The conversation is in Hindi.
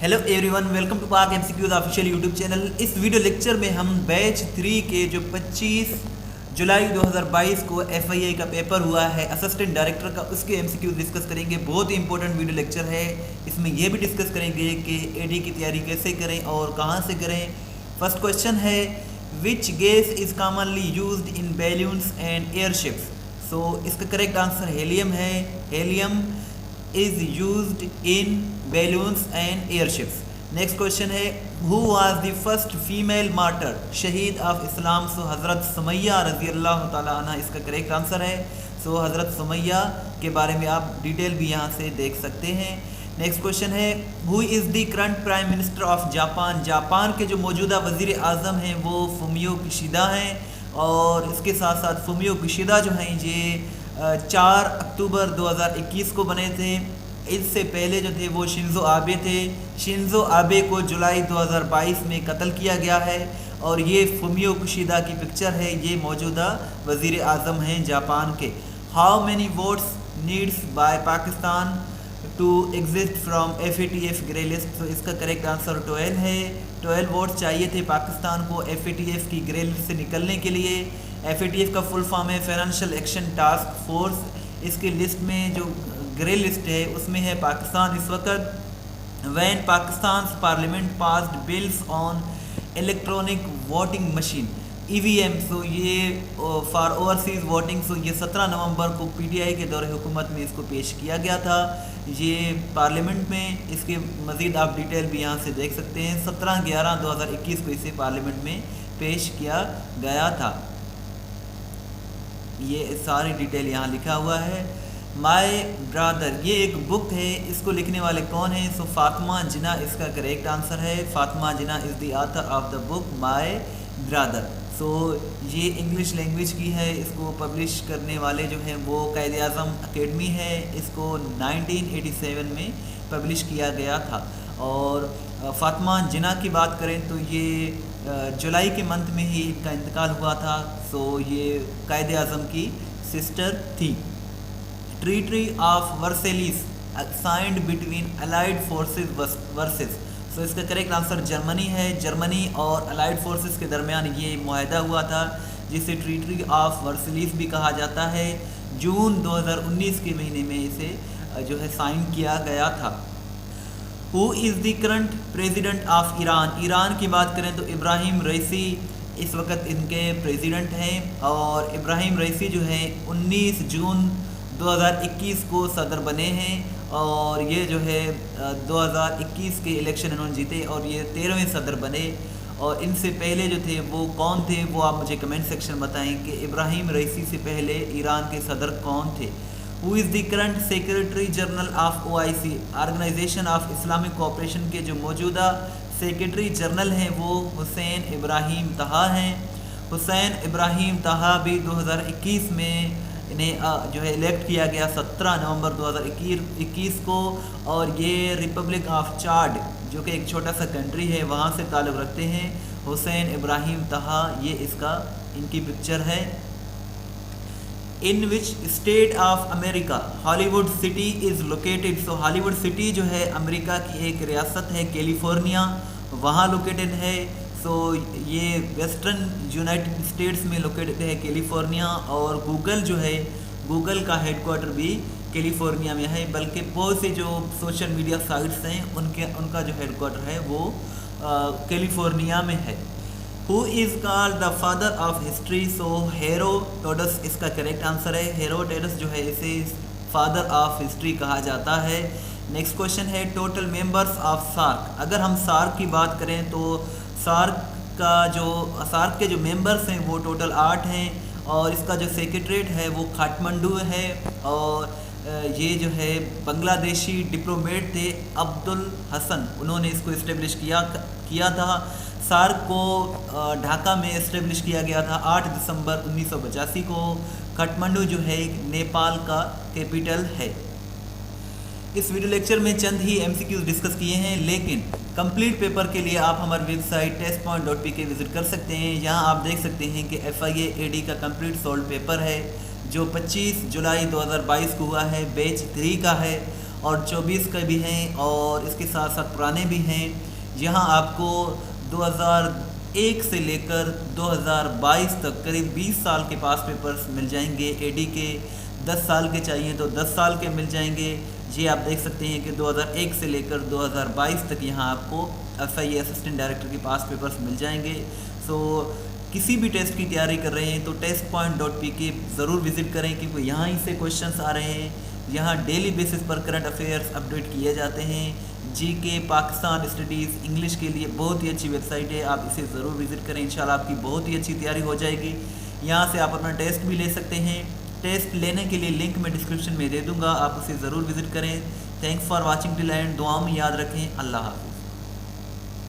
हेलो एवरीवन, वेलकम टू पाक एमसीक्यूज ऑफिशियल यूट्यूब चैनल। इस वीडियो लेक्चर में हम बैच 3 के जो 25 जुलाई 2022 को एफआईए का पेपर हुआ है असिस्टेंट डायरेक्टर का, उसके एमसीक्यूज डिस्कस करेंगे। बहुत ही इंपॉर्टेंट वीडियो लेक्चर है। इसमें यह भी डिस्कस करेंगे कि एडी की तैयारी कैसे करें और कहां से करें। फर्स्ट क्वेश्चन है, which gas is commonly used in balloons and airships. So इसका करेक्ट आंसर हेलियम है। Helium is used in balloons and airships. Next question है, who was the first female martyr, शहीद ऑफ इस्लाम। सो हज़रत सुमैया रज़ी अल्लाह ताला अन्हा इसका करेक्ट आंसर है। सो हज़रत सुमैया के बारे में आप डिटेल भी यहाँ से देख सकते हैं। नेक्स्ट क्वेश्चन है, who is the current prime minister of Japan. Japan के जो मौजूदा वज़ीर आज़म हैं वो फुमियो किशिदा हैं, और इसके साथ साथ फुमियो किशिदा जो हैं ये 4 अक्टूबर 2021 को बने थे। इससे पहले जो थे वो शिंजो आबे थे। शिंजो आबे को जुलाई 2022 में कत्ल किया गया है, और ये फुमियो किशिदा की पिक्चर है। ये मौजूदा वज़ीर आज़म हैं जापान के। How many votes needs by Pakistan to exist from FATF grey list. तो इसका करेक्ट आंसर 12 है। 12 वोट्स चाहिए थे पाकिस्तान को FATF की ग्रे लिस्ट से निकलने के लिए। FATF का फुल फॉर्म है फाइनेंशियल एक्शन टास्क फोर्स। इसकी लिस्ट में जो ग्रे लिस्ट है उसमें है पाकिस्तान इस वक्त। When Pakistan parliament passed bills on electronic voting machine EVM। सो ये फॉर ओवरसीज़ वोटिंग। सो ये 17 नवंबर को PTI के दौरे हुकूमत में इसको पेश किया गया था, ये पार्लियामेंट में। इसके मज़ीद आप डिटेल भी यहाँ से देख सकते हैं। 17/11/2021 को इसे पार्लियामेंट में पेश किया गया था। ये सारी डिटेल यहाँ लिखा हुआ है। माय ब्रदर ये एक बुक है, इसको लिखने वाले कौन है। सो फातिमा जिन्ना इसका करेक्ट आंसर है। Fatima Jinnah is the author of the book my brother. So ये इंग्लिश लैंग्वेज की है। इसको पब्लिश करने वाले जो हैं वो कायद-ए-आज़म अकेडमी है। इसको 1987 में पब्लिश किया गया था। और फातिमा जिन्ना की बात करें तो ये जुलाई के मंथ में ही इनका इंतकाल हुआ था। सो ये कायद-ए-आज़म की सिस्टर थी। Treaty of Versailles signed between allied forces versus. So इसका करेक्ट आंसर जर्मनी है। जर्मनी और अलाइड फोर्सेस के दरमियान ये मुआहदा हुआ था, जिसे ट्रीटी ऑफ वर्सेलिस भी कहा जाता है। जून 2019 के महीने में इसे जो है साइन किया गया था। Who is the current president of Iran. Iran की बात करें तो इब्राहिम रईसी इस वक्त इनके प्रेसिडेंट हैं, और इब्राहिम रईसी जो है 19 जून 2021 को सदर बने हैं, और ये जो है 2021 के इलेक्शन इन्होंने जीते और ये 13वें सदर बने। और इनसे पहले जो थे वो कौन थे, वो आप मुझे कमेंट सेक्शन बताएं कि इब्राहिम रईसी से पहले ईरान के सदर कौन थे। Who is the current secretary general of OIC organisation of Islamic cooperation के जो मौजूदा सेक्रेटरी जनरल हैं वो हुसैन इब्राहिम तहा हैं। हुसैन इब्राहिम तहा भी 2021 में इन्हें जो है इलेक्ट किया गया 17 नवंबर 2021 को, और ये रिपब्लिक ऑफ चाड जो कि एक छोटा सा कंट्री है वहाँ से ताल्लुक़ रखते हैं। हुसैन इब्राहिम तहा ये इसका इनकी पिक्चर है। In which state of America Hollywood city is located. So Hollywood city जो है अमेरिका की एक रियासत है, कैलिफोर्निया वहाँ लोकेटेड है। सो ये वेस्टर्न यूनाइटेड स्टेट्स में लोकेटेड है कैलिफोर्निया। और गूगल जो है, गूगल का हेडक्वार्टर भी कैलिफोर्निया में है, बल्कि बहुत से जो सोशल मीडिया साइट्स हैं उनका जो हेडक्वार्टर है वो कैलिफोर्निया में है। Who is called the father of history. So Herodotus इसका करेक्ट आंसर है। हेरोडोटस जो है इसे फादर ऑफ हिस्ट्री कहा जाता है। नेक्स्ट क्वेश्चन है, टोटल मेंबर्स ऑफ सार्क। अगर हम सार्क की बात करें तो सार्क के जो मेंबर्स हैं वो टोटल 8 हैं, और इसका जो सेक्रेटरीट है वो काठमांडू है। और ये जो है बांग्लादेशी डिप्लोमेट थे अब्दुल हसन, उन्होंने इसको इस्टेब्लिश किया था। सार्क को ढाका में इस्टेब्लिश किया गया था 8 दिसंबर 1985 को। काठमांडू जो है नेपाल का कैपिटल है। इस वीडियो लेक्चर में चंद ही MCQs डिस्कस किए हैं, लेकिन कंप्लीट पेपर के लिए आप हमारी वेबसाइट testpoint.pk विजिट कर सकते हैं। यहाँ आप देख सकते हैं कि FIA AD का कंप्लीट सोल्ड पेपर है जो 25 जुलाई 2022 को हुआ है, बैच 3 का है। और 24 का भी हैं और इसके साथ साथ पुराने भी हैं। यहाँ आपको 2001 से लेकर 2022 तक करीब 20 साल के पास पेपर्स मिल जाएंगे। एडी के 10 साल के चाहिए तो 10 साल के मिल जाएंगे। जी आप देख सकते हैं कि 2001 से लेकर 2022 तक यहाँ आपको FIA असिस्टेंट डायरेक्टर के पास पेपर्स मिल जाएंगे। सो किसी भी टेस्ट की तैयारी कर रहे हैं तो testpoint.pk ज़रूर विज़िट करें, क्योंकि यहाँ ही से क्वेश्चंस आ रहे हैं। यहाँ डेली बेसिस पर करंट अफेयर्स अपडेट किए जाते हैं। जीके, पाकिस्तान स्टडीज़, इंग्लिश के लिए बहुत ही अच्छी वेबसाइट है, आप इसे ज़रूर विज़िट करें। इंशाल्लाह आपकी बहुत ही अच्छी तैयारी हो जाएगी। यहाँ से आप अपना टेस्ट भी ले सकते हैं। टेस्ट लेने के लिए लिंक मैं डिस्क्रिप्शन में दे दूँगा, आप उसे ज़रूर विज़िट करें। Thanks for watching till and. दुआ में याद रखें। अल्लाह हाफ़िज़।